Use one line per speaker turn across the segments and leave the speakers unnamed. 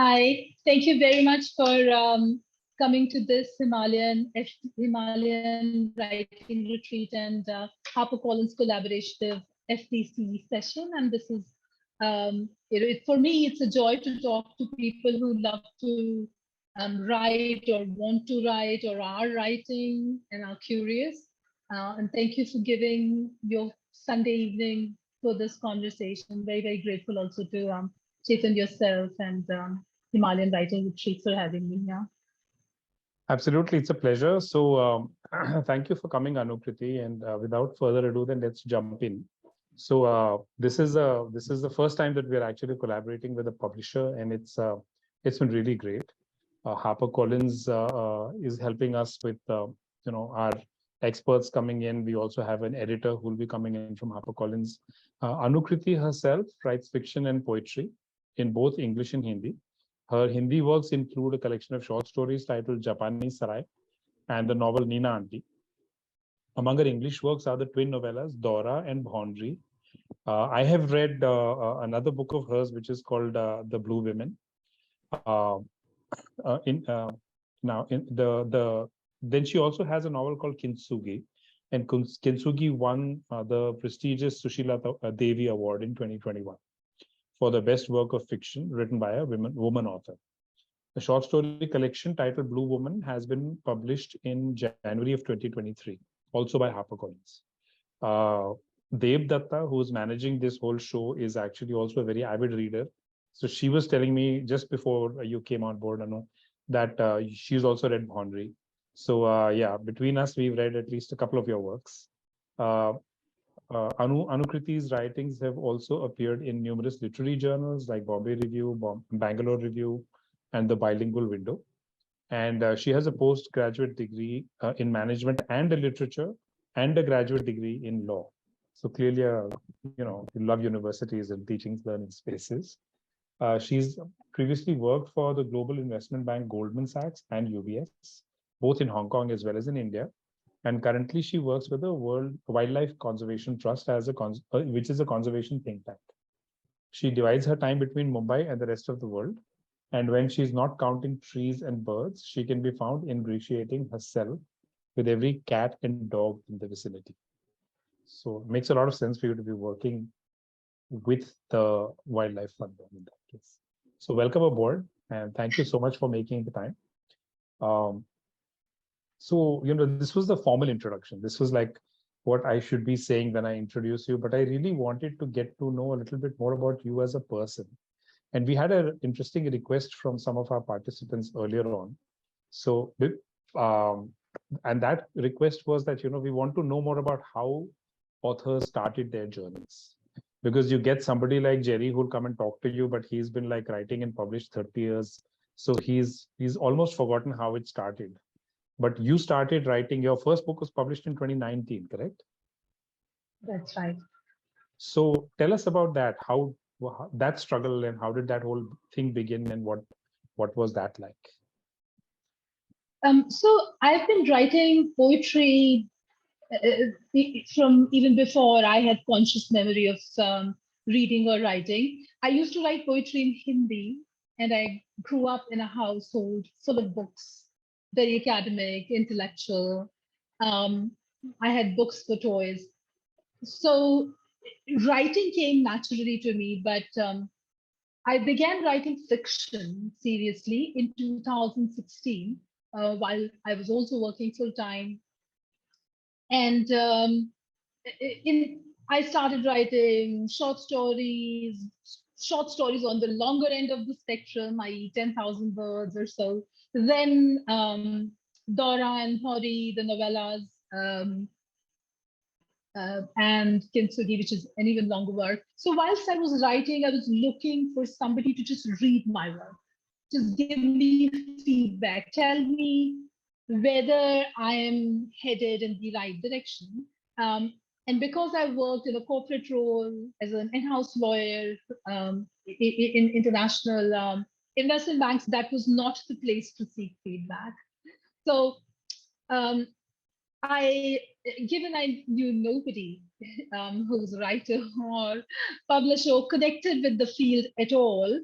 Hi, thank you very much for coming to this Himalayan writing retreat and HarperCollins collaborative FDC session. And this is, for me, it's a joy to talk to people who love to write or want to write or are writing and are curious. And thank you for giving your Sunday evening for this conversation. Very, very grateful also to Chetan, yourself, and Himalayan Writing Retreat for having me here.
Absolutely, it's a pleasure. So thank you for coming, Anukrti. And without further ado, then let's jump in. So this is the first time that we're actually collaborating with a publisher, and it's been really great. HarperCollins is helping us with our experts coming in. We also have an editor who will be coming in from HarperCollins. Anukriti herself writes fiction and poetry in both English and Hindi. Her Hindi works include a collection of short stories titled Japani Sarai and the novel Neena Aunty. Among her English works are the twin novellas Daura and Bhaunri. I have read another book of hers, which is called The Blue Women. Then she also has a novel called Kintsugi, and Kintsugi won the prestigious Sushila Devi Award in 2021 for the best work of fiction written by a woman author. The short story collection titled Blue Woman has been published in January of 2023, also by HarperCollins. Dev Datta, who is managing this whole show, is actually also a very avid reader. So she was telling me just before you came on board, Anu, that she's also read Bhaunri. So yeah, between us, we've read at least a couple of your works. Anukriti's writings have also appeared in numerous literary journals like Bombay Review, Bangalore Review, and the Bilingual Window. And she has a postgraduate degree in management and literature, and a graduate degree in law. So clearly, you love universities and teaching learning spaces. She's previously worked for the global investment bank Goldman Sachs and UBS, both in Hong Kong as well as in India. And currently, she works with the World Wildlife Conservation Trust as which is a conservation think tank. She divides her time between Mumbai and the rest of the world. And when she's not counting trees and birds, she can be found ingratiating herself with every cat and dog in the vicinity. So it makes a lot of sense for you to be working with the Wildlife Fund in that case. So welcome aboard, and thank you so much for making the time. So, this was the formal introduction. This was like what I should be saying when I introduce you, but I really wanted to get to know a little bit more about you as a person. And we had an interesting request from some of our participants earlier on. So, and that request was that, we want to know more about how authors started their journeys. Because you get somebody like Jerry who'll come and talk to you, but he's been like writing and published 30 years. So he's almost forgotten how it started. But you started writing, your first book was published in 2019, correct?
That's right.
So tell us about that, how that struggle, and how did that whole thing begin, and what was that like?
So I've been writing poetry from even before I had conscious memory of reading or writing. I used to write poetry in Hindi, and I grew up in a household full of books, very academic, intellectual. I had books for toys. So writing came naturally to me, but I began writing fiction seriously in 2016 while I was also working full time. And I started writing short stories on the longer end of the spectrum, i.e. 10,000 words or so. Then Daura and Bhaunri, the novellas, and Kintsugi, which is an even longer work. So whilst I was writing, I was looking for somebody to just read my work, just give me feedback, tell me whether I am headed in the right direction. And because I worked in a corporate role as an in-house lawyer in international investment banks, that was not the place to seek feedback. So given I knew nobody who's a writer or publisher or connected with the field at all,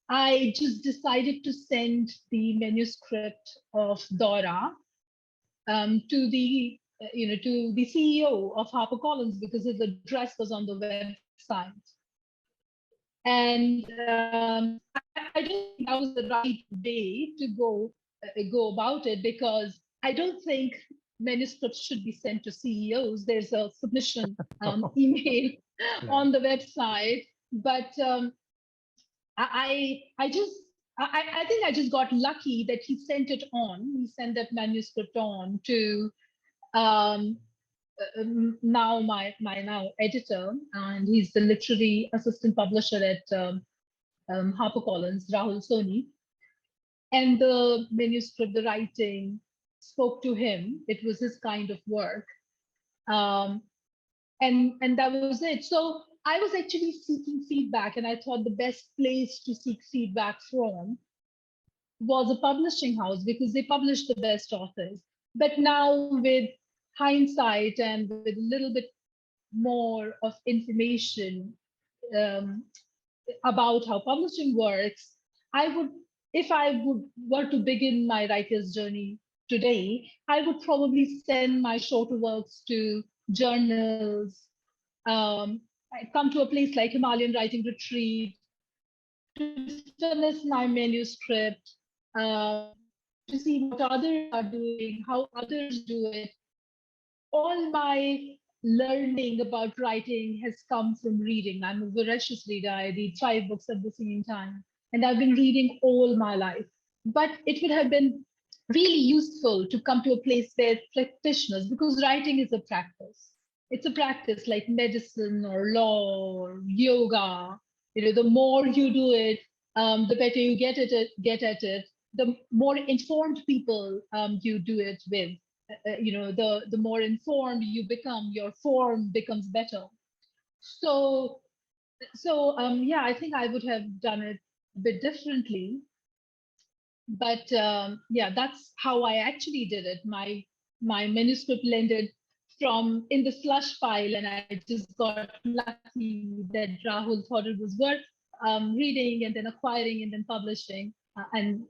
I just decided to send the manuscript of Daura to the CEO of HarperCollins because his address was on the website. And I don't think that was the right way to go about it, because I don't think manuscripts should be sent to CEOs. There's a submission email on the website, but I think I just got lucky that he sent it on. He sent that manuscript on to now my now editor, and he's the literary assistant publisher at HarperCollins, Rahul Soni. And the manuscript, the writing spoke to him. It was his kind of work. And that was it. So I was actually seeking feedback, and I thought the best place to seek feedback from was a publishing house, because they publish the best authors. But now, with hindsight and with a little bit more of information about how publishing works, if I were to begin my writer's journey today, I would probably send my shorter works to journals. I'd come to a place like Himalayan Writing Retreat to finish my manuscript, to see what others are doing, how others do it. All my learning about writing has come from reading. I'm a voracious reader. I read 5 books at the same time, and I've been reading all my life. But it would have been really useful to come to a place where practitioners, because writing is a practice. It's a practice like medicine or law or yoga. The more you do it, the better you get at it. The more informed people you do it with. The more informed you become, your form becomes better. So yeah, I think I would have done it a bit differently, but yeah, that's how I actually did it. My manuscript landed from in the slush pile, and I just got lucky that Rahul thought it was worth reading and then acquiring and then publishing. And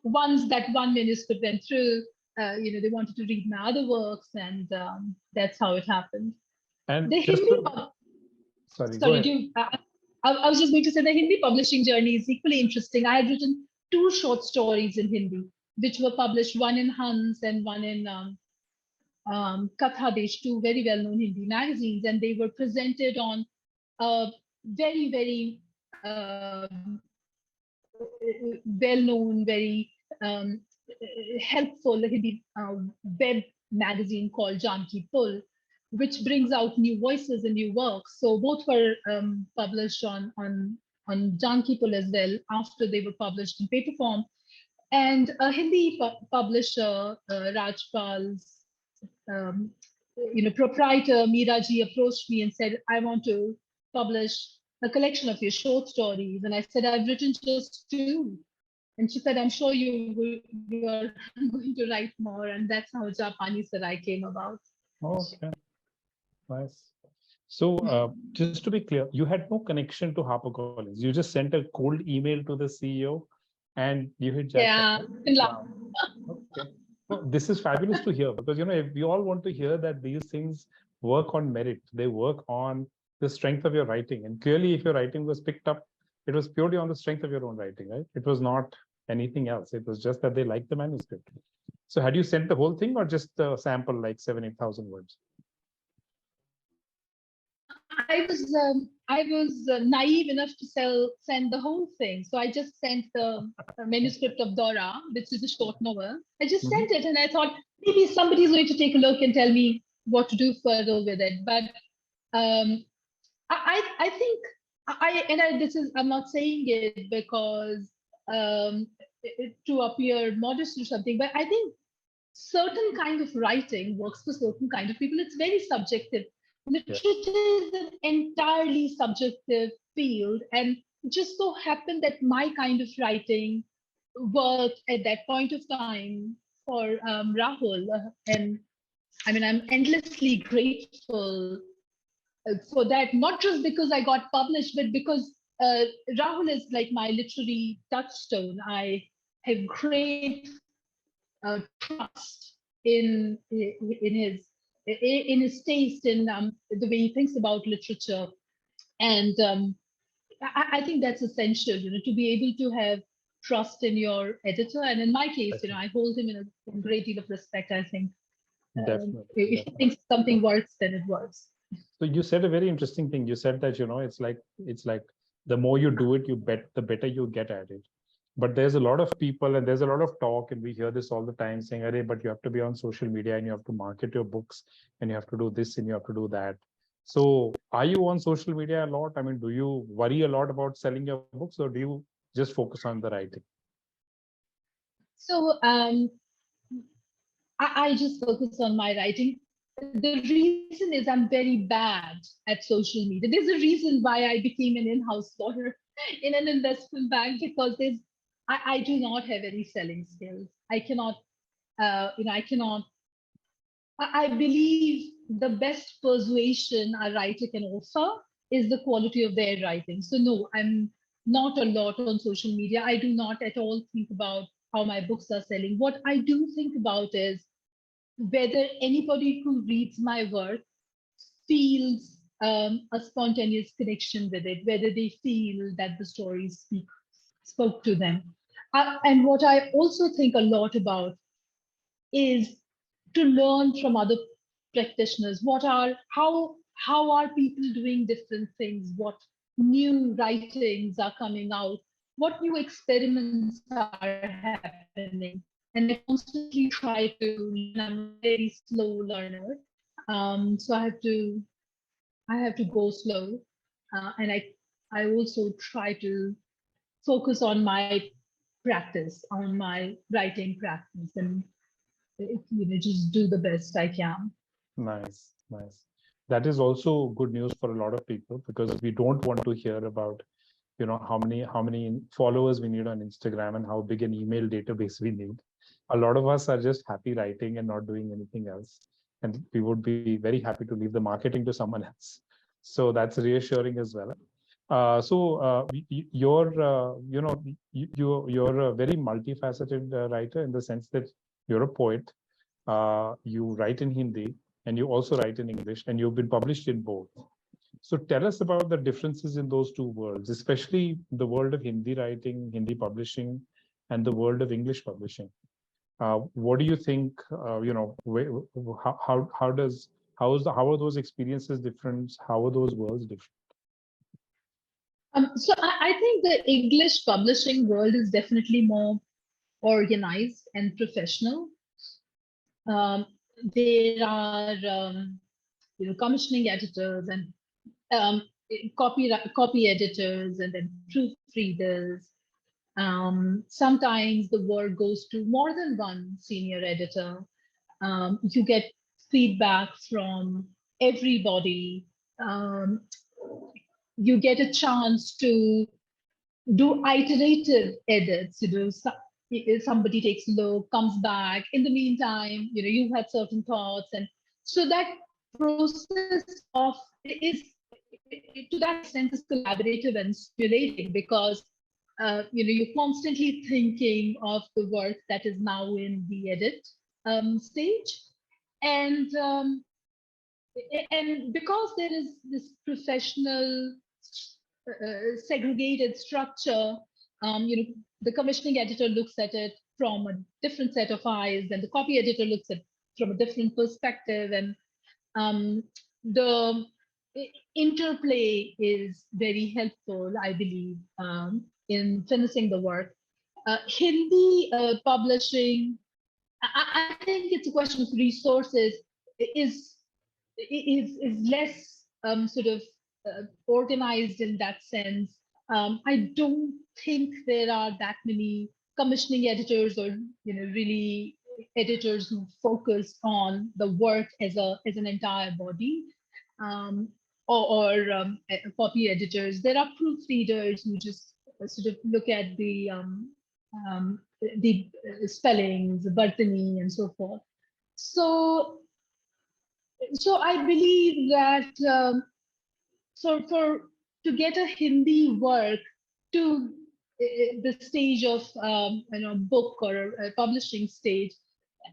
once that one manuscript went through, they wanted to read my other works, and that's how it happened.
And
The
just
Hindi,
sorry, go
sorry,
ahead.
I was just going to say the Hindi publishing journey is equally interesting. I had written 2 short stories in Hindi, which were published, one in Hans and one in Katha Desh, 2 very well-known Hindi magazines, and they were presented on a very, very well-known, very helpful Hindi web magazine called Janki Pull, which brings out new voices and new works. So both were published on Janki Pull as well after they were published in paper form. And a Hindi publisher, Rajpal's proprietor, Meeraji, approached me and said, I want to publish a collection of your short stories. And I said, I've written just 2. And she said, I'm sure you are going to write more. And that's how Japani Sarai came about.
Okay, nice. So just to be clear, you had no connection to HarperCollins. You just sent a cold email to the CEO and you hit jackpot.
Yeah.
Wow. Okay. Well, this is fabulous to hear, because if we all want to hear that these things work on merit, they work on the strength of your writing. And clearly, if your writing was picked up, it was purely on the strength of your own writing, right? It was not anything else. It was just that they liked the manuscript. So had you sent the whole thing or just a sample like 7,000-8,000 words?
I was naive enough to send the whole thing. So I just sent the manuscript of Daura, which is a short novel. I just sent it, and I thought maybe somebody's going to take a look and tell me what to do further with it. But I think I'm not saying it because to appear modest or something, but I think certain kind of writing works for certain kind of people. It's very subjective. Literature is an entirely subjective field, and it just so happened that my kind of writing worked at that point of time for Rahul. And I mean, I'm endlessly grateful for that, not just because I got published, but because Rahul is like my literary touchstone. I have great trust in his taste, in the way he thinks about literature, and I think that's essential. To be able to have trust in your editor, and in my case, I hold him in a great deal of respect. I think
Definitely.
if he thinks something works, then it works.
So you said a very interesting thing. You said that, it's like the more you do it, the better you get at it. But there's a lot of people and there's a lot of talk, and we hear this all the time saying, "Arey, but you have to be on social media and you have to market your books and you have to do this and you have to do that." So are you on social media a lot? I mean, do you worry a lot about selling your books, or do you just focus on the writing?
So I just focus on my writing. The reason is I'm very bad at social media. There's a reason why I became an in-house lawyer in an investment bank, because I do not have any selling skills. I cannot, I cannot. I believe the best persuasion a writer can offer is the quality of their writing. So no, I'm not a lot on social media. I do not at all think about how my books are selling. What I do think about is whether anybody who reads my work feels a spontaneous connection with it, whether they feel that the stories spoke to them. And what I also think a lot about is to learn from other practitioners. How are people doing different things? What new writings are coming out? What new experiments are happening? And I constantly try to learn. I'm a very slow learner, so I have to go slow, and I also try to focus on my practice, on my writing practice, and just do the best I can.
Nice, nice. That is also good news for a lot of people, because we don't want to hear about, how many followers we need on Instagram and how big an email database we need. A lot of us are just happy writing and not doing anything else, and we would be very happy to leave the marketing to someone else. So that's reassuring as well. You're a very multifaceted writer, in the sense that you're a poet, you write in Hindi, and you also write in English, and you've been published in both. So tell us about the differences in those two worlds, especially the world of Hindi writing, Hindi publishing, and the world of English publishing. What do you think? How are those experiences different? How are those worlds different?
So I think the English publishing world is definitely more organized and professional. Um, there are commissioning editors and um, copy editors, and then proofreaders. Sometimes the work goes to more than one senior editor. You get feedback from everybody. Um, you get a chance to do iterative edits. If somebody takes a look, comes back. In the meantime, you had certain thoughts, and so that process of is to that extent is collaborative and stimulating, because you're constantly thinking of the work that is now in the edit stage, and because there is this professional segregated structure, the commissioning editor looks at it from a different set of eyes, and the copy editor looks at from a different perspective, and the interplay is very helpful, I believe, in finishing the work. Hindi publishing, I think it's a question of resources. Is less sort of organized in that sense. I don't think there are that many commissioning editors, or really editors who focus on the work as an entire body, um, or copy editors. There are proofreaders who just sort of look at um, the spellings, Bartani, and so forth. So I believe that for to get a Hindi work to the stage of book or a publishing stage,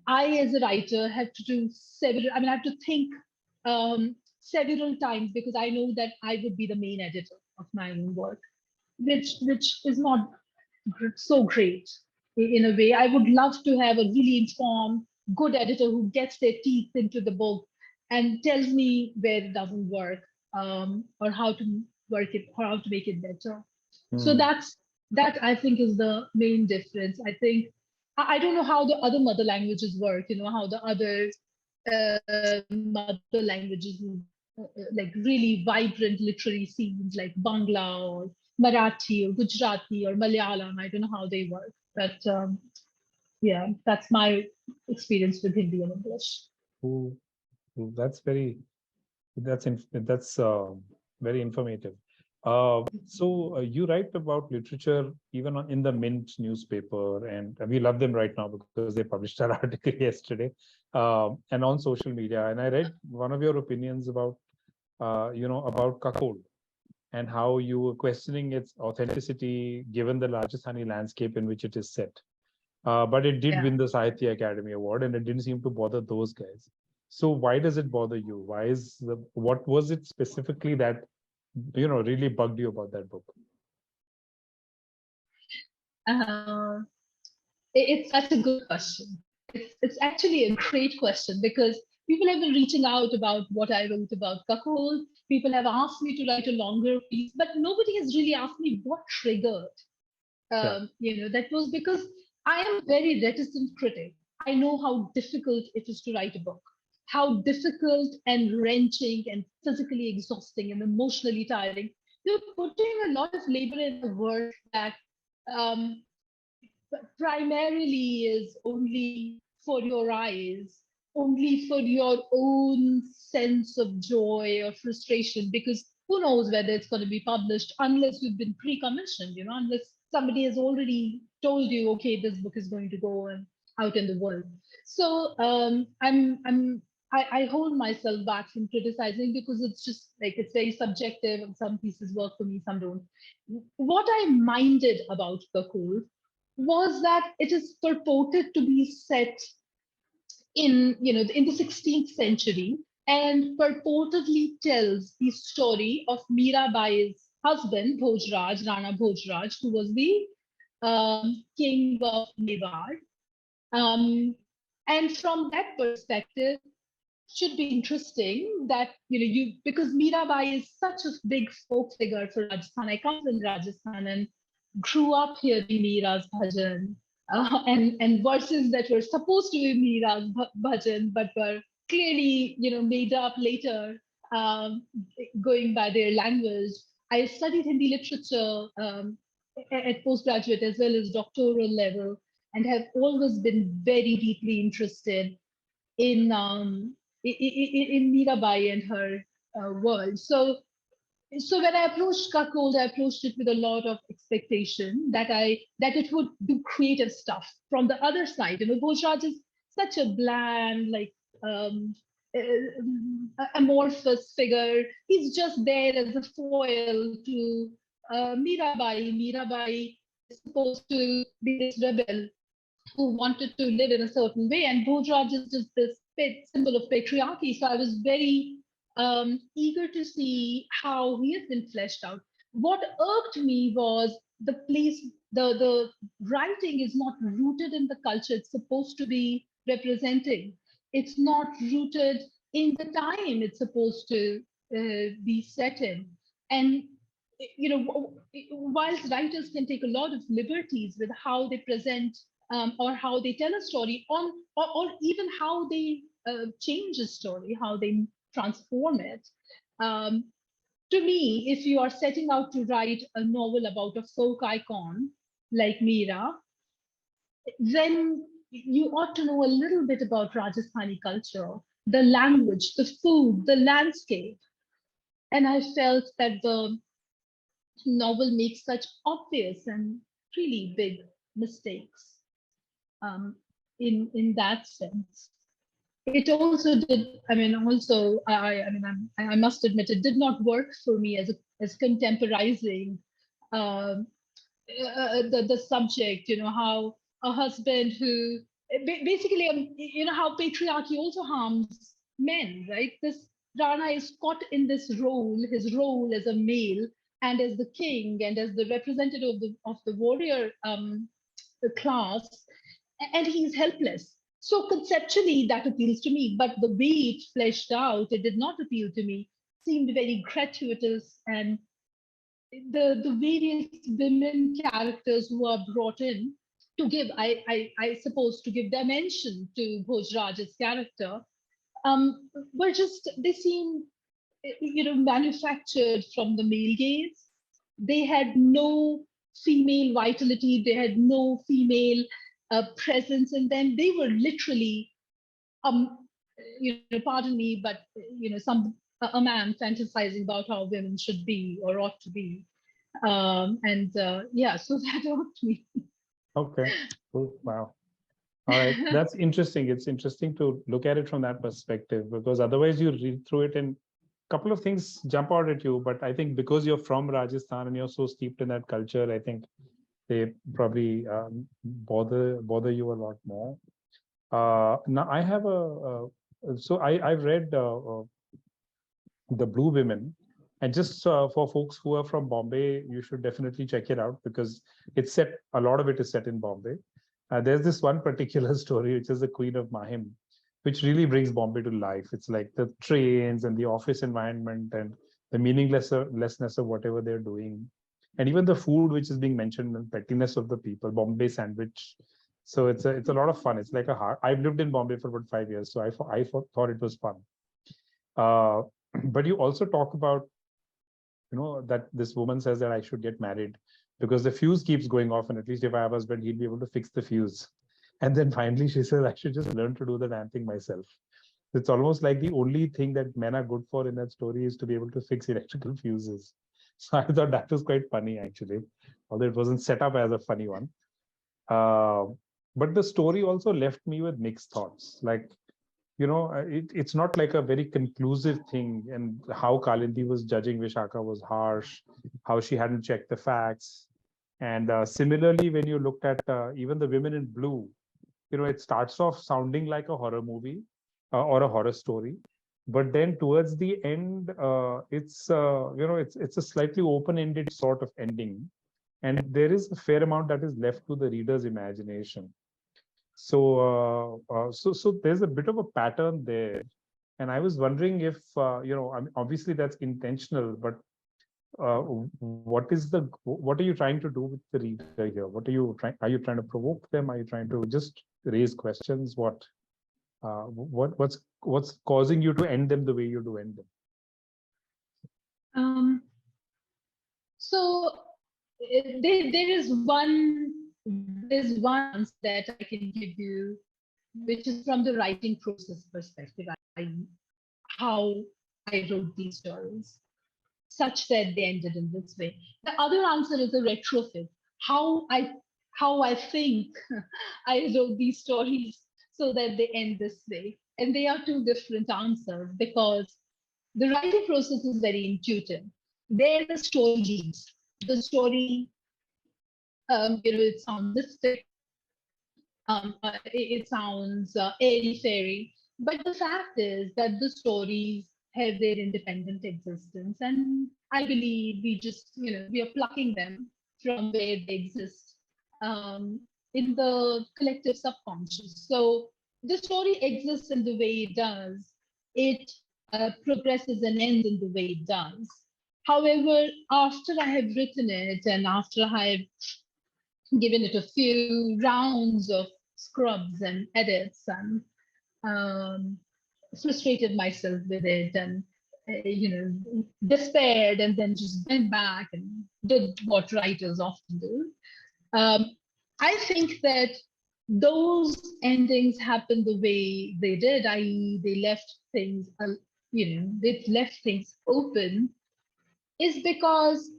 I, as a writer, have to do several. I mean, I have to think several times because I know that I would be the main editor of my own work, which is not so great in a way. I would love to have a really informed, good editor who gets their teeth into the book and tells me where it doesn't work, or how to work it, or how to make it better. So
Hmm.
that I think is the main difference. I think I don't know how the other mother languages work. How the other mother languages, like really vibrant literary scenes like Bangla or Marathi or Gujarati or Malayalam. I don't know how they work, but yeah, that's my experience with Hindi and English.
Ooh, ooh, that's very informative. So you write about literature even in the Mint newspaper, and we love them right now because they published an article yesterday, and on social media. And I read one of your opinions about Kakol and how you were questioning its authenticity given the Rajasthani landscape in which it is set. But it did
Yeah.
win the Sahitya Academy Award, and it didn't seem to bother those guys. So why does it bother you? What was it specifically that really bugged you about that book?
Uh, it's such a good question. It's actually a great question because people have been reaching out about what I wrote about Kakul. People have asked me to write a longer piece, but nobody has really asked me what triggered.
Yeah.
That was because I am a very reticent critic. I know how difficult it is to write a book, how difficult and wrenching and physically exhausting and emotionally tiring. You're putting a lot of labor in a work that um, primarily is only for your eyes, only for your own sense of joy or frustration, because who knows whether it's going to be published unless you've been pre-commissioned, unless somebody has already told you, okay, this book is going to go and out in the world. So I hold myself back from criticizing because it's just like it's very subjective and some pieces work for me, some don't. What I minded about Kakul was that it is purported to be set in the 16th century and purportedly tells the story of Mirabai's husband Bhojraj, Rana Bhojraj, who was the king of Mewar. Um, and from that perspective, should be interesting that you because Mirabai is such a big folk figure for Rajasthan. I come from Rajasthan and grew up hearing Meera's bhajan, and verses that were supposed to be Meera's bhajan but were clearly made up later, um, going by their language. I studied Hindi literature at postgraduate as well as doctoral level and have always been very deeply interested in in Mirabai and her world. So when I approached Cuckold, I approached it with a lot of expectation that it would do creative stuff. From the other side, Bhojraj is such a bland, like amorphous figure. He's just there as a foil to Mirabai. Mirabai is supposed to be this rebel who wanted to live in a certain way. And Bhojraj is just this symbol of patriarchy. So I was very eager to see how he has been fleshed out. What irked me was the place, the writing is not rooted in the culture it's supposed to be representing. It's not rooted in the time it's supposed to be set in. And whilst writers can take a lot of liberties with how they present or how they tell a story or even how they change a story, how they transform it. Um, to me, if you are setting out to write a novel about a folk icon like Meera, then you ought to know a little bit about Rajasthani culture, the language, the food, the landscape. And I felt that the novel makes such obvious and really big mistakes um, in that sense. It also did. I mean, also, I mean, I must admit, it did not work for me as a as contemporizing the subject, how a husband who basically, how patriarchy also harms men, right? This Rana is caught in this role, his role as a male and as the king and as the representative of the warrior class, and he's helpless. So conceptually, that appeals to me, but the way it fleshed out, it did not appeal to me. Seemed very gratuitous, and the various women characters who are brought in to give, I suppose, to give dimension to Bhojraj's character, were just, they seem, manufactured from the male gaze. They had no female vitality, they had no female presence in them. They were literally, pardon me, but a man fantasizing about how women should be or ought to be. Yeah, so that helped me.
Okay, cool. Wow. All right, that's interesting. It's interesting to look at it from that perspective, because otherwise you read through it and a couple of things jump out at you. But I think because you're from Rajasthan and you're so steeped in that culture, I think they probably bother you a lot more. Now I have I've read The Blue Women, and just for folks who are from Bombay, you should definitely check it out, because a lot of it is set in Bombay. There's this one particular story, which is the Queen of Mahim, which really brings Bombay to life. It's like the trains and the office environment and the meaninglessness of whatever they're doing. And even the food which is being mentioned, and pettiness of the people, Bombay sandwich. So it's a lot of fun. It's like I've lived in Bombay for about 5 years, so I thought it was fun. But you also talk about, that this woman says that I should get married because the fuse keeps going off, and at least if I have a husband, he'll be able to fix the fuse. And then finally she says I should just learn to do the damn thing myself. It's almost like the only thing that men are good for in that story is to be able to fix electrical fuses. So I thought that was quite funny, actually, although it wasn't set up as a funny one. But the story also left me with mixed thoughts. Like, it's not like a very conclusive thing, and how Kalindi was judging Vishaka was harsh, how she hadn't checked the facts. And similarly, when you looked at even the women in blue, it starts off sounding like a horror movie or a horror story. But then towards the end, it's a slightly open-ended sort of ending. And there is a fair amount that is left to the reader's imagination. So there's a bit of a pattern there, and I was wondering if I mean, obviously that's intentional, but what are you trying to do with the reader here? Are you trying to provoke them? Are you trying to just raise questions? What's causing you to end them the way you do end them?
So there's one answer that I can give you, which is from the writing process perspective. How I wrote these stories, such that they ended in this way. The other answer is a retrofit. How I think I wrote these stories so that they end this way. And they are two different answers, because the writing process is very intuitive. There the story leads. The story, it sounds mystic, it sounds airy fairy, but the fact is that the stories have their independent existence, and I believe we just, we are plucking them from where they exist in the collective subconscious. So the story exists in the way it does. It progresses and ends in the way it does. However, after I have written it and after I have given it a few rounds of scrubs and edits and frustrated myself with it and despaired, and then just went back and did what writers often do. I think that those endings happened the way they did, i.e. they left things open, is because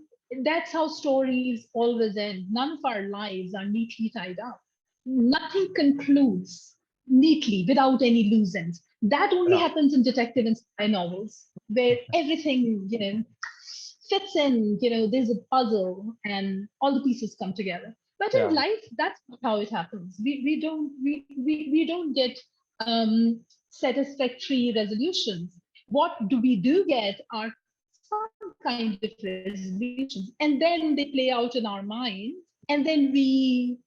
that's how stories always end. None of our lives are neatly tied up. Nothing concludes neatly without any loose ends. That only happens in detective and spy novels, where everything, fits in. There's a puzzle, and all the pieces come together. But in life, that's not how it happens. We don't get satisfactory resolutions. What we do get are some kind of resolutions, and then they play out in our mind, and then we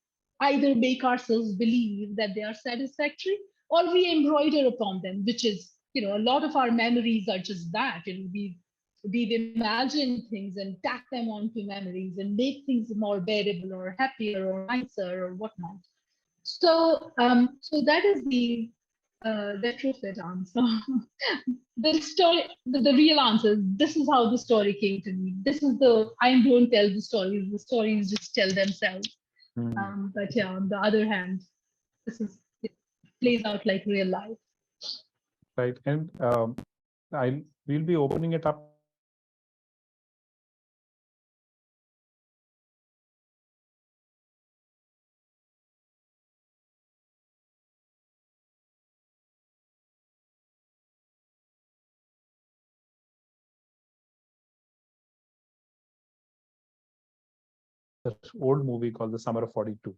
either make ourselves believe that they are satisfactory, or we embroider upon them, which is, a lot of our memories are just that. We've imagined things and tack them onto memories and make things more bearable or happier or nicer or whatnot. So that is the retrofit answer. The story, the real answer. This is how the story came to me. I don't tell the stories. The stories just tell themselves. But yeah, on the other hand, it plays out like real life.
Right, and we'll be opening it up. Old movie called The Summer of 42.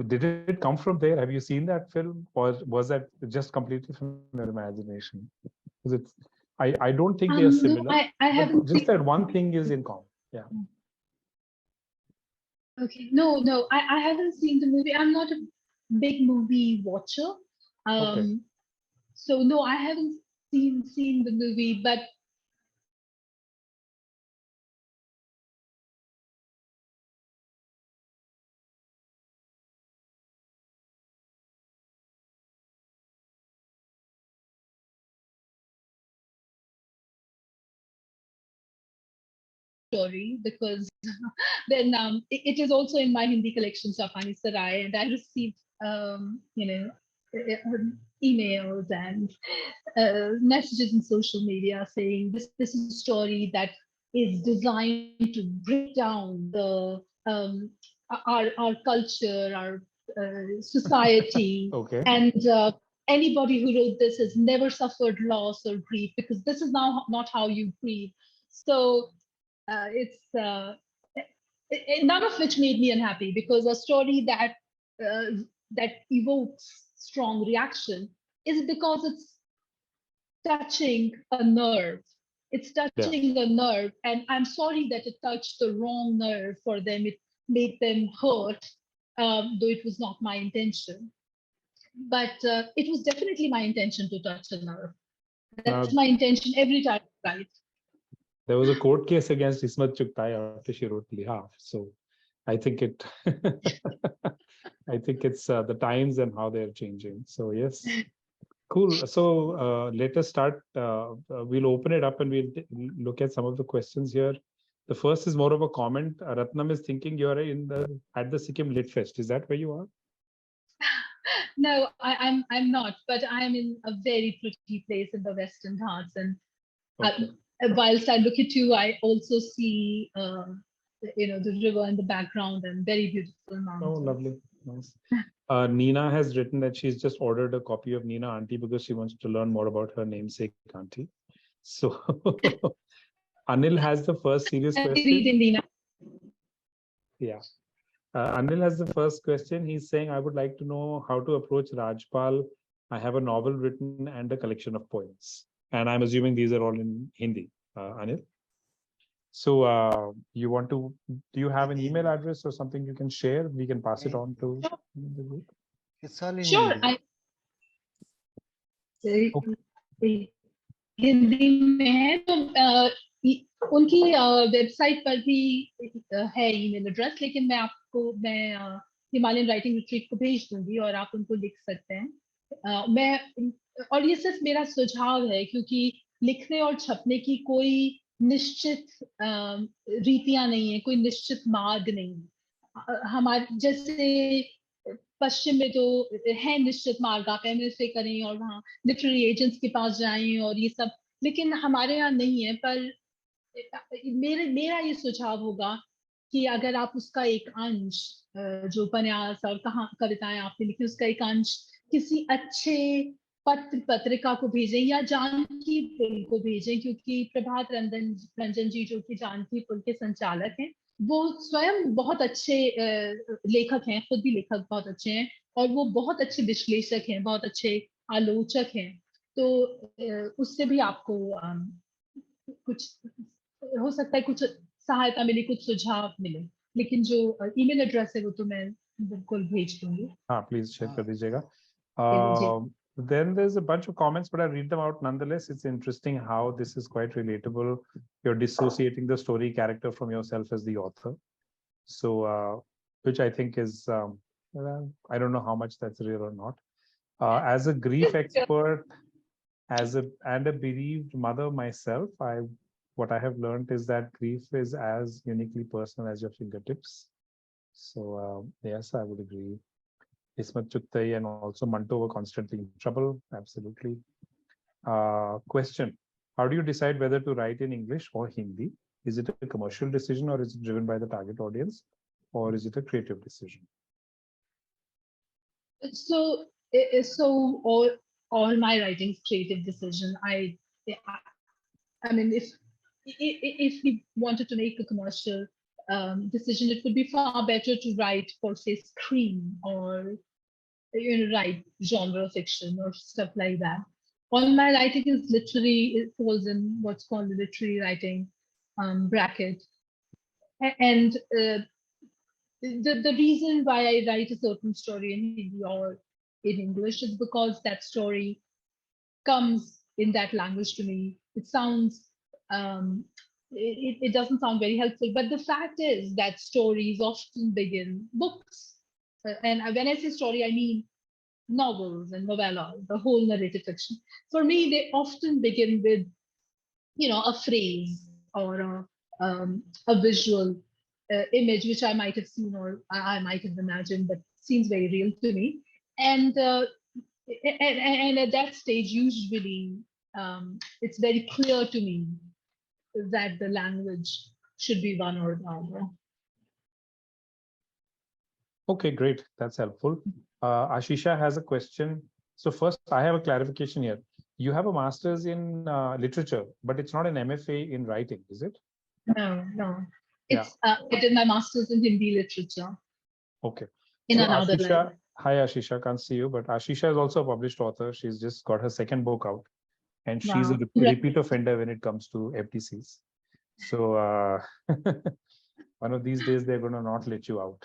Did it come from there? Have you seen that film, or was that just completely from your imagination? Because I don't think they are similar.
No, I haven't.
Just that one thing is in common. Yeah.
Okay. No, I haven't seen the movie. I'm not a big movie watcher.
Okay.
So no, I haven't seen the movie, but story, because then it is also in my Hindi collection, Japani Sarai, and I received emails and messages in social media saying this is a story that is designed to break down the our culture, our society,
Okay.
and anybody who wrote this has never suffered loss or grief, because this is now not how you grieve. So it's none of which made me unhappy, because a story that evokes strong reaction is because it's touching a nerve. It's touching a nerve, and I'm sorry that it touched the wrong nerve for them. It made them hurt, though it was not my intention. But it was definitely my intention to touch a nerve. That's my intention every time I write.
There was a court case against Ismat Chugtai after she wrote Lihaf. So I think I think it's the times and how they're changing. So yes, cool. So let us start. We'll open it up and we'll look at some of the questions here. The first is more of a comment. Ratnam is thinking you are at the Sikkim Lit Fest. Is that where you are?
No, I'm not, but I'm in a very pretty place in the Western Ghats, and whilst I look at you, I also see the river in the background and very beautiful mountains.
Oh, lovely, nice. Neena has written that she's just ordered a copy of Neena Aunty because she wants to learn more about her namesake auntie. So Anil has the first serious question.
Reading Neena.
Yeah. Anil has the first question. He's saying, I would like to know how to approach Rajpal. I have a novel written and a collection of poems. And I'm assuming these are all in Hindi, Anil. So do you have an email address or something you can share? We can pass it on to the group.
It's all in
Sure.
Hindi.
Hindi में है, तो उनकी website पर भी है email address, लेकिन मैं Himalayan writing retreat को भेज दूंगी और आप उनको लिख सकते हैं. और ये सिर्फ मेरा सुझाव है, क्योंकि लिखने और छपने की कोई निश्चित रीतियां नहीं है, कोई निश्चित मार्ग नहीं. हमारे जैसे पश्चिम में तो है निश्चित मार्ग, आप MFA करें और वहाँ लिटरेरी एजेंट्स के पास जाएं और ये सब, लेकिन हमारे यहाँ नहीं है. पर मेरा ये सुझाव होगा कि अगर आप उसका एक अंश, जो उपन्यास और कविताएं आपने लिखी, उसका एक अंश किसी अच्छे पत्र पत्रिका को भेजें या जानकी पुल को भेजें, क्योंकि प्रभात रंजन जी जो कि जानकी पुल के संचालक हैं, वो स्वयं बहुत अच्छे लेखक हैं, खुद भी लेखक बहुत अच्छे हैं, और वो बहुत अच्छे विश्लेषक हैं, बहुत अच्छे आलोचक हैं। तो उससे भी आपको कुछ हो सकता है, कुछ सहायता मिले, कुछ सुझाव मिले। लेकिन जो ईमेल एड्रेस है वो तो मैं बिल्कुल भेज दूंगी।
हाँ, प्लीज शेयर कर दीजिएगा.
जी।
Then there's a bunch of comments, but I read them out nonetheless. It's interesting how this is quite relatable. You're dissociating the story character from yourself as the author. So, which I think is, well, I don't know how much that's real or not. As a grief expert, and a bereaved mother myself, what I have learned is that grief is as uniquely personal as your fingertips. So, yes, I would agree. Ismat Chuttai and also Manto were constantly in trouble. Absolutely. Question: how do you decide whether to write in English or Hindi? Is it a commercial decision, or is it driven by the target audience, or is it a creative decision?
So all my writing's creative decision. I mean, if we wanted to make a commercial decision, it would be far better to write for, say, Scream, or write genre fiction or stuff like that. All my writing is literary. It falls in what's called the literary writing bracket. And the reason why I write a certain story in Hindi or in English is because that story comes in that language to me. It sounds, it doesn't sound very helpful, but the fact is that stories often begin books. And when I say story, I mean novels and novellas, the whole narrative fiction. For me, they often begin with, a phrase or a visual image which I might have seen or I might have imagined, but seems very real to me. And at that stage, usually it's very clear to me that the language should be one or the other.
Okay, great. That's helpful. Ashisha has a question. So first, I have a clarification here. You have a master's in literature, but it's not an MFA in writing, is it?
No. It's I did my master's in Hindi literature.
Okay.
In
so
another
Ashisha,
language.
hi Ashisha, can't see you, but Ashisha is also a published author. She's just got her second book out, and she's a repeat offender when it comes to FTCs. So one of these days they're going to not let you out.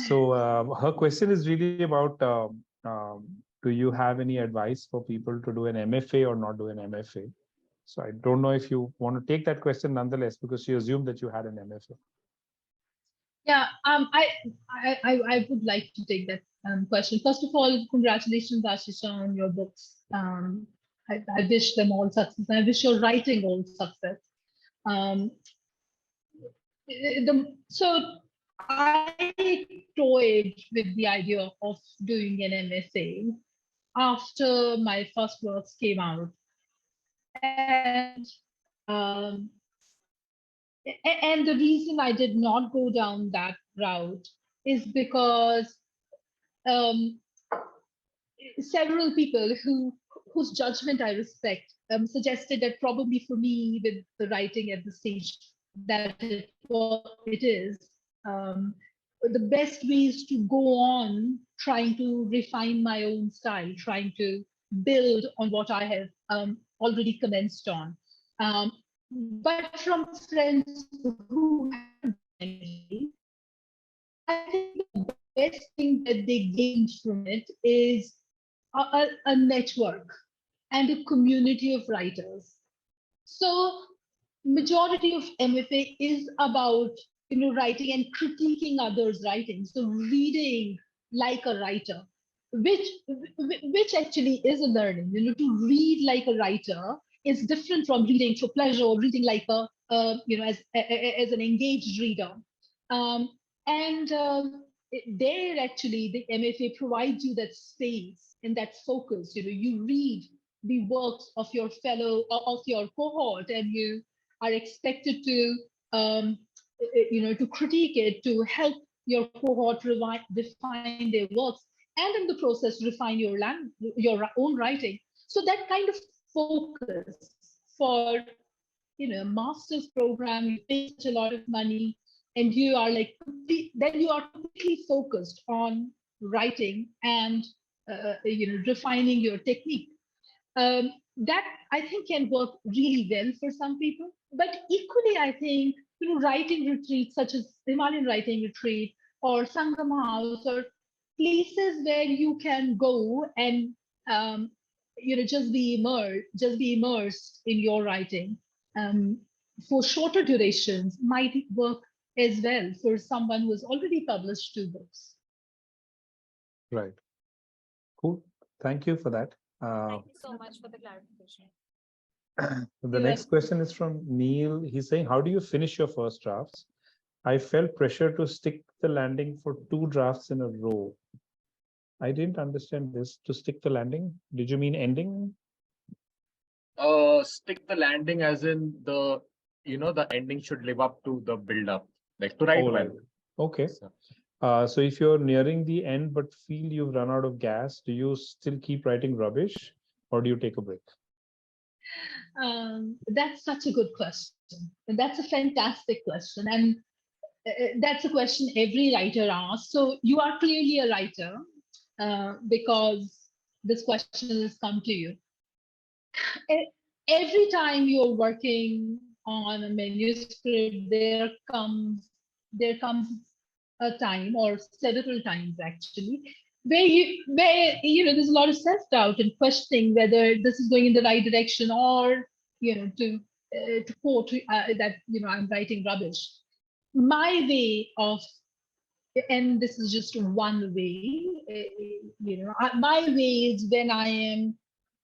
So her question is really about, do you have any advice for people to do an MFA or not do an MFA? So I don't know if you want to take that question nonetheless, because she assumed that you had an MFA.
Yeah, I would like to take that question. First of all, congratulations, Ashisha, on your books. I wish them all success. I wish your writing all success. So I toyed with the idea of doing an MSA after my first works came out. Um, and the reason I did not go down that route is because several people whose judgment I respect suggested that probably for me, with the writing at the stage that it is, the best way is to go on trying to refine my own style, trying to build on what I have already commenced on. But from friends who have I think the best thing that they gained from it is a network and a community of writers. So majority of MFA is about writing and critiquing others' writing. So reading like a writer, which actually is a learning. To read like a writer is different from reading for pleasure or reading like as an engaged reader. And there actually the MFA provides you that space and that focus. You read the works of your cohort, and you are expected to to critique it, to help your cohort define their works. and in the process refine your own writing. So that kind of focus for a master's program, you pay such a lot of money, and you are like then you are completely focused on writing and refining your technique. That I think can work really well for some people. But equally, I think writing retreats such as Himalayan writing retreat or Sangam House or places where you can go and just be immersed in your writing um, for shorter durations might work as well for someone who has already published 2 books.
Right. Cool. Thank you for that.
Thank you so much for the clarification.
The next question is from Neil. He's saying, how do you finish your first drafts? I felt pressure to stick the landing for 2 drafts in a row. I didn't understand this. To stick the landing? Did you mean ending?
Stick the landing as in the ending should live up to the build up, like to write well.
Okay. So if you're nearing the end but feel you've run out of gas, do you still keep writing rubbish or do you take a break?
That's such a good question. And that's a fantastic question. And that's a question every writer asks. So you are clearly a writer because this question has come to you. Every time you're working on a manuscript, there comes a time, or several times actually, where there's a lot of self-doubt and questioning whether this is going in the right direction, or to quote that I'm writing rubbish. My way of, and this is just one way, my way is when I am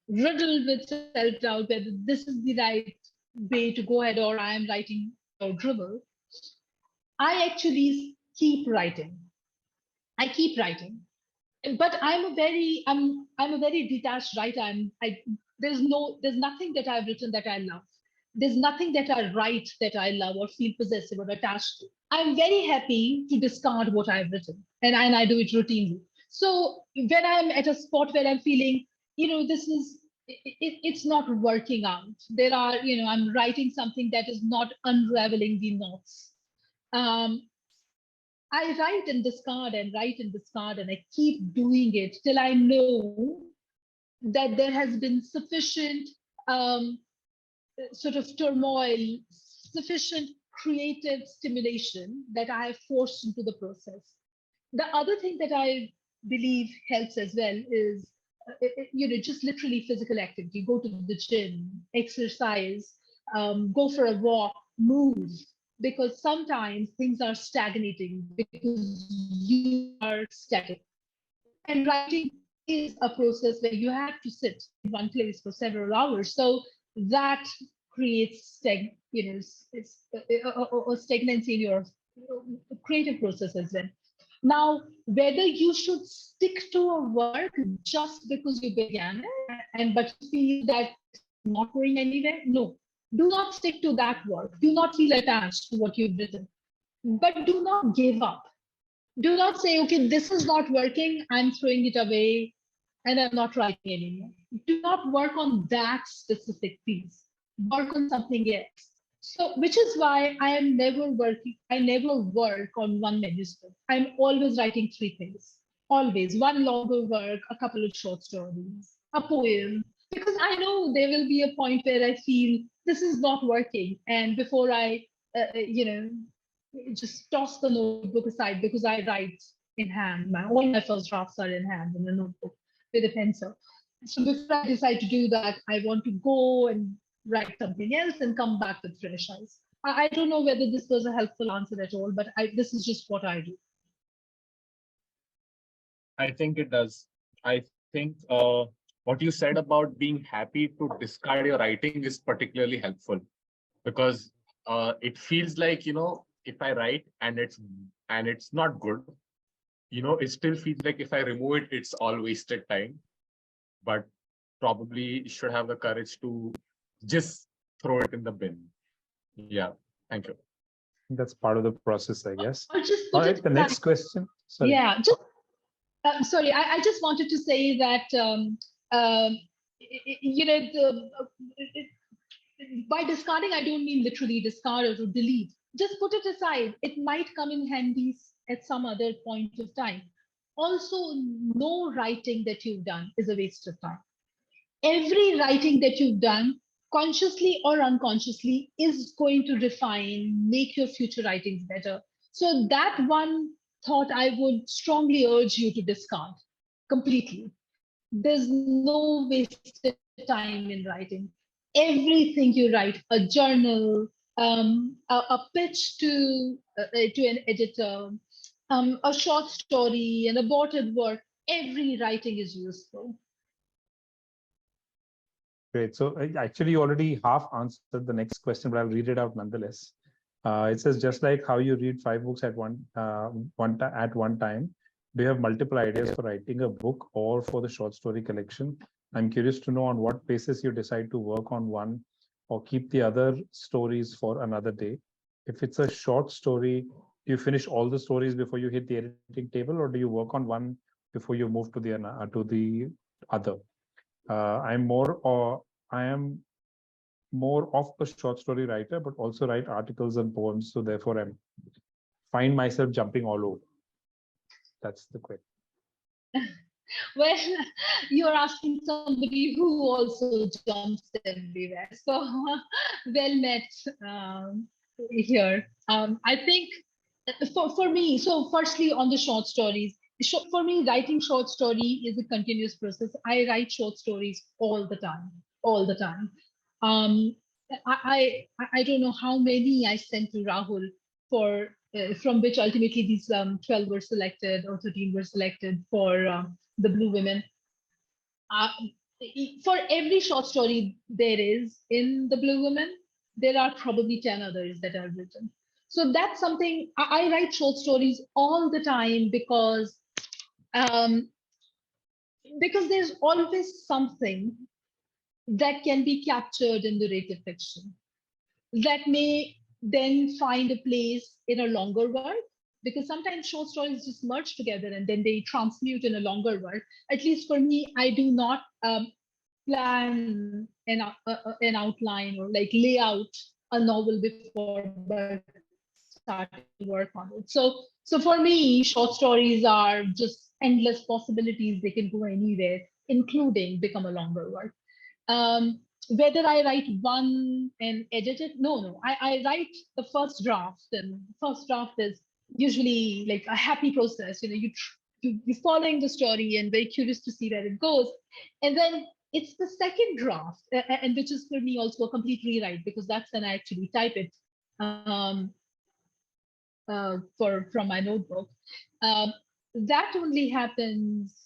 riddled with self-doubt whether this is the right way to go ahead or I am writing or dribble, I actually keep writing. I keep writing, but I'm a very detached writer. There's nothing that I've written that I love. There's nothing that I write that I love or feel possessive or attached to. I'm very happy to discard what I've written, and I do it routinely. So when I'm at a spot where I'm feeling, it's not working out. There are, I'm writing something that is not unraveling the knots. I write and discard and write and discard, and I keep doing it till I know that there has been sufficient sort of turmoil, sufficient creative stimulation that I have forced into the process. The other thing that I believe helps as well is, just literally physical activity. Go to the gym, exercise, go for a walk, move. Because sometimes things are stagnating because you are static. And writing is a process where you have to sit in one place for several hours. So that creates stagnancy in your creative process as well. Now, whether you should stick to a work just because you began it and but feel that it's not going anywhere, no. Do not stick to that work. Do not feel attached to what you've written. But do not give up. Do not say, okay, this is not working, I'm throwing it away and I'm not writing anymore. Do not work on that specific piece. Work on something else. So, which is why I never work on one manuscript. I'm always writing 3 things. Always. One longer work, a couple of short stories, a poem. Because I know there will be a point where I feel this is not working. And before I, just toss the notebook aside, because I write in hand. All my first drafts are in hand in a notebook with a pencil. So before I decide to do that, I want to go and write something else and come back with fresh eyes. I don't know whether this was a helpful answer at all, but this is just what I do.
I think it does. I think what you said about being happy to discard your writing is particularly helpful, because it feels like, if I write and it's not good, it still feels like if I remove it, it's all wasted time. But probably should have the courage to just throw it in the bin. Yeah, thank you.
That's part of the process, I guess.
Or just
All right, the next question. Sorry.
Yeah, Sorry, I just wanted to say that you know by discarding, I don't mean literally discard or to delete. Just put it aside. It might come in handy at some other point of time. Also, no writing that you've done is a waste of time. Every writing that you've done, consciously or unconsciously, is going to refine, make your future writings better. So that one thought I would strongly urge you to discard completely. There's no wasted time in writing. Everything you write, a journal, a pitch to an editor, a short story, an aborted work, every writing is useful.
Great. So actually, you already half answered the next question, but I'll read it out nonetheless. It says, just like how you read 5 books at one time, do you have multiple ideas for writing a book or for the short story collection? I'm curious to know on what basis you decide to work on one or keep the other stories for another day. If it's a short story, do you finish all the stories before you hit the editing table, or do you work on one before you move to the other? I am more of a short story writer, but also write articles and poems. So therefore, I find myself jumping all over. That's the question.
Well, you're asking somebody who also jumps everywhere. So well met here. I think for me, so firstly on the short stories, for me, writing short story is a continuous process. I write short stories all the time. Um, I don't know how many I sent to Rahul for from which ultimately these 12 were selected or 13 were selected for the Blue Women. Uh, for every short story there is in the Blue Women, there are probably 10 others that are written. So that's something I write short stories all the time um, because there's always something that can be captured in narrative fiction that may then find a place in a longer work, because sometimes short stories just merge together and then they transmute in a longer work. At least for me, I do not plan an outline or like lay out a novel before but starting work on it. So for me, short stories are just endless possibilities. They can go anywhere, including become a longer work. Whether I write one and edit it, no. I write the first draft, and first draft is usually like a happy process. You know, you're following the story and very curious to see where it goes, and then it's the second draft, and which is for me also a complete rewrite, because that's when I actually type it from my notebook. That only happens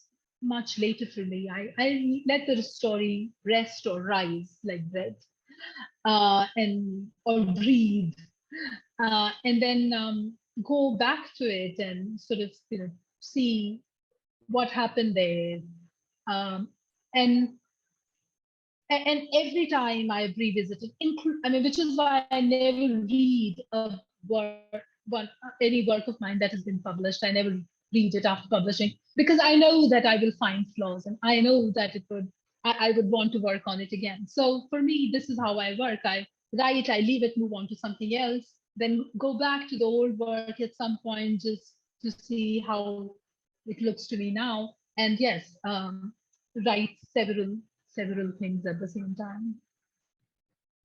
much later for me. I let the story rest or rise like bread, and or breathe, and then go back to it and sort of see what happened there, um, and and every time I revisit it, I mean, which is why I never read any work of mine that has been published. I never read it after publishing, because I know that I will find flaws, and I know that I would want to work on it again. So for me, this is how I work. I write, I leave it, move on to something else, then go back to the old work at some point just to see how it looks to me now. And yes, write several things at the same time.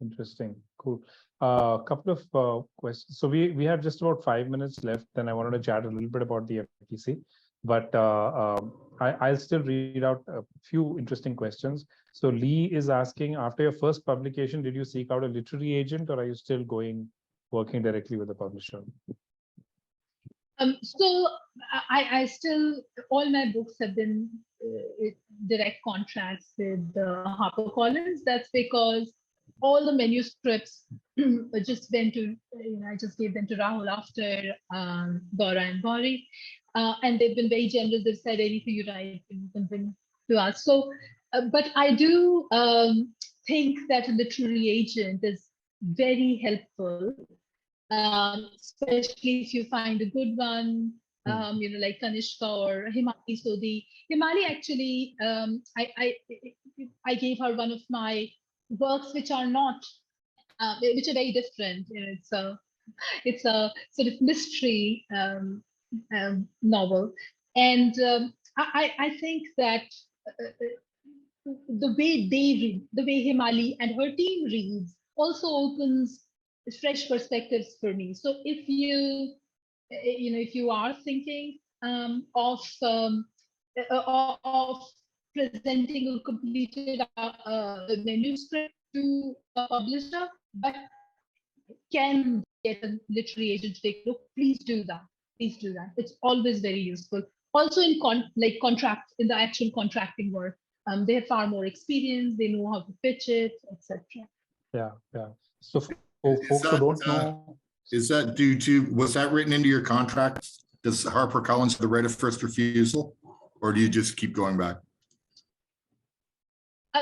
Interesting. Cool. A couple of questions. So we have just about 5 minutes left. Then I wanted to chat a little bit about the FTC, but I'll still read out a few interesting questions. So Lee is asking, after your first publication, did you seek out a literary agent, or are you still working directly with the publisher?
So I still, all my books have been direct contracts with HarperCollins. That's because all the manuscripts just went to, I just gave them to Rahul after Daura and Bhaunri, and they've been very generous. They've said, anything you write, you can bring to us. So, but I do think that a literary agent is very helpful, especially if you find a good one, like Kanishka or Himali. So the Himali actually, I gave her one of my works which are not, which are very different. It's a sort of mystery novel, and I think that the way they read, the way Himali and her team reads, also opens fresh perspectives for me. So if if you are thinking of presenting a completed manuscript to a publisher, but can get a literary agent to take a look, please do that. Please do that. It's always very useful. Also in contract, in the actual contracting work, they have far more experience. They know how to pitch it, etc.
Yeah, yeah. So for
Is
folks who
that,
don't know,
is that due to, was that written into your contract? Does HarperCollins have the right of first refusal, or do you just keep going back?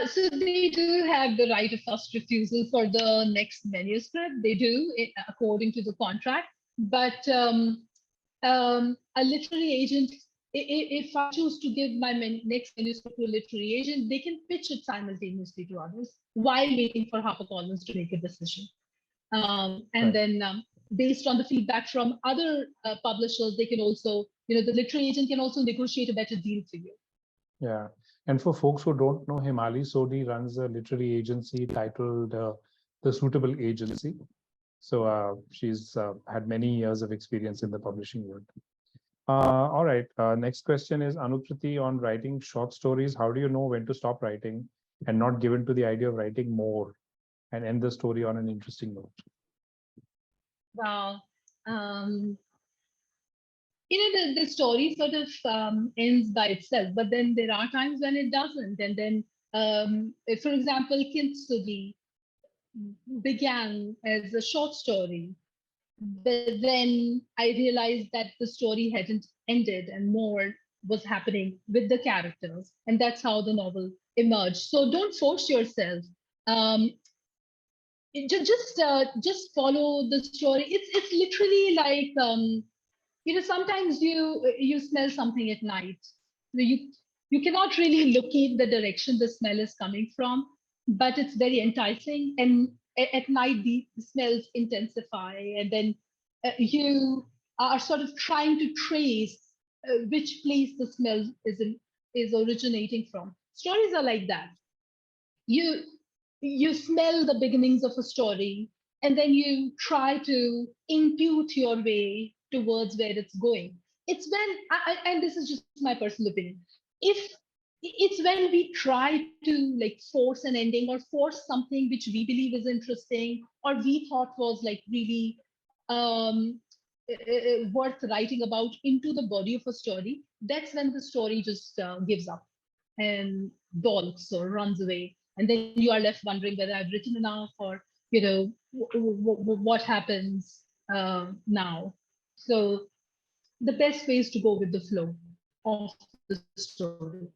So they do have the right of first refusal for the next manuscript. They do, according to the contract. But a literary agent, if I choose to give my next manuscript to a literary agent, they can pitch it simultaneously to others while waiting for HarperCollins to make a decision. And
Right.
then based on the feedback from other publishers, they can also, the literary agent can also negotiate a better deal for you.
yeah. And for folks who don't know, Himali Sodhi runs a literary agency titled The Suitable Agency. So she's had many years of experience in the publishing world. All right. Next question is Anukrti on writing short stories. How do you know when to stop writing and not given to the idea of writing more and end the story on an interesting note?
Wow. The story sort of ends by itself, but then there are times when it doesn't. And then, for example, Kintsugi began as a short story, but then I realized that the story hadn't ended and more was happening with the characters. And that's how the novel emerged. So don't force yourself. Just follow the story. It's literally like, sometimes you smell something at night. You cannot really locate the direction the smell is coming from, but it's very enticing. And at night the smells intensify, and then you are sort of trying to trace which place the smell is originating from. Stories are like that. You smell the beginnings of a story, and then you try to impute your way towards where it's going. It's when and this is just my personal opinion, if it's when we try to like force an ending or force something which we believe is interesting or we thought was like really worth writing about into the body of a story, that's when the story just gives up and balks or runs away. And then you are left wondering whether I've written enough or, what happens now. So the best way is to go with the flow of the story.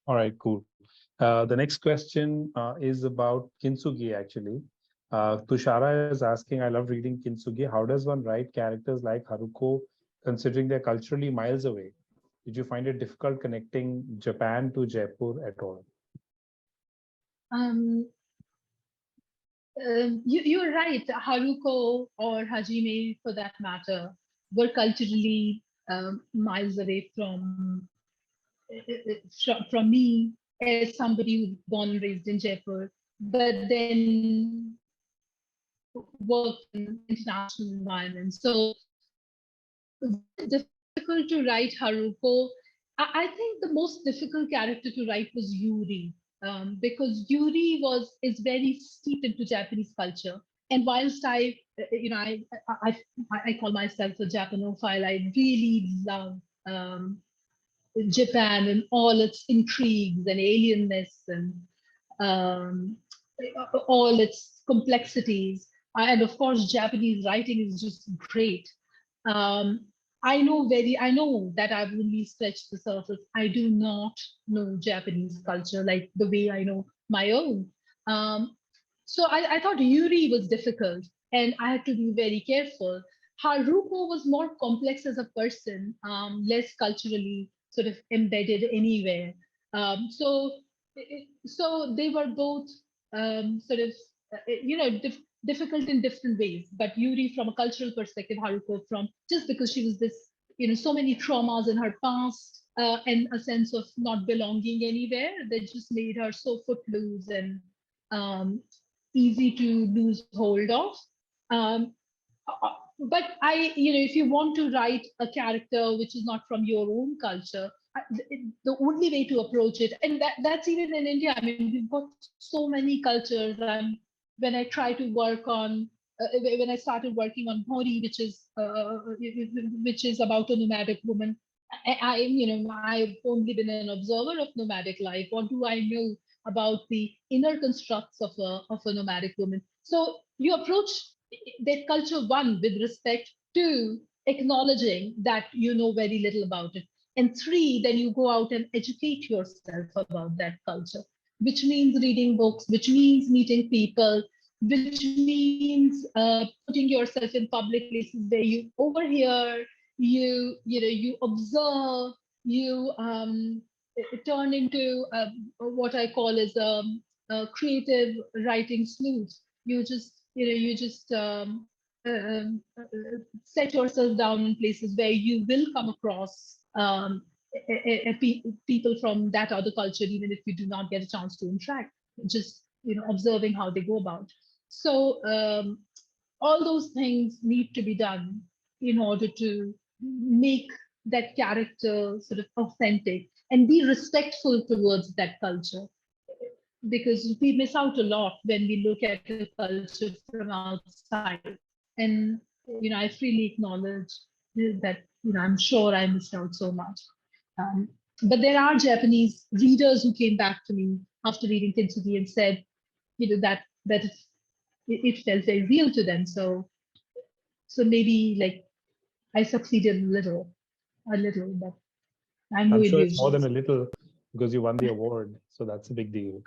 All right, cool. The next question is about Kintsugi, actually. Tushara is asking, I love reading Kintsugi. How does one write characters like Haruko, considering they're culturally miles away? Did you find it difficult connecting Japan to Jaipur at all?
You're right. Haruko or Hajime, for that matter, were culturally miles away from me as somebody who's born and raised in Jaipur, but then worked in international environments. So it's difficult to write Haruko. I think the most difficult character to write was Yuri, because Yuri is very steeped into Japanese culture. And whilst I call myself a Japanophile, I really love Japan and all its intrigues and alienness and um, all its complexities. And of course, Japanese writing is just great. Um, I know that I've only scratched the surface. I do not know Japanese culture like the way I know my own. So I thought Yuri was difficult. and I had to be very careful. Haruko was more complex as a person, less culturally sort of embedded anywhere. So they were both sort of difficult in different ways. But Yuri, from a cultural perspective, Haruko from just because she was this, so many traumas in her past and a sense of not belonging anywhere that just made her so footloose and easy to lose hold of. But if you want to write a character which is not from your own culture, the only way to approach it, and that's even in India. I mean, we've got so many cultures. And when I try to work on, when I started working on Bhaunri, which is about a nomadic woman, I've only been an observer of nomadic life. What do I know about the inner constructs of a nomadic woman? So you approach that culture, one, with respect, two, acknowledging that you know very little about it, and three, then you go out and educate yourself about that culture, which means reading books, which means meeting people, which means putting yourself in public places where you overhear, you observe, you turn into what I call as a creative writing sleuth. You just set yourself down in places where you will come across people from that other culture, even if you do not get a chance to interact, just observing how they go about. So all those things need to be done in order to make that character sort of authentic and be respectful towards that culture, because we miss out a lot when we look at a culture from outside. And I freely acknowledge that I'm sure I missed out so much. But there are Japanese readers who came back to me after reading Kintsugi and said, that it felt very real to them. So maybe like I succeeded a little, but I'm no
I'm sure it's more than
illusionist.
a little because you won the award. So that's a big deal.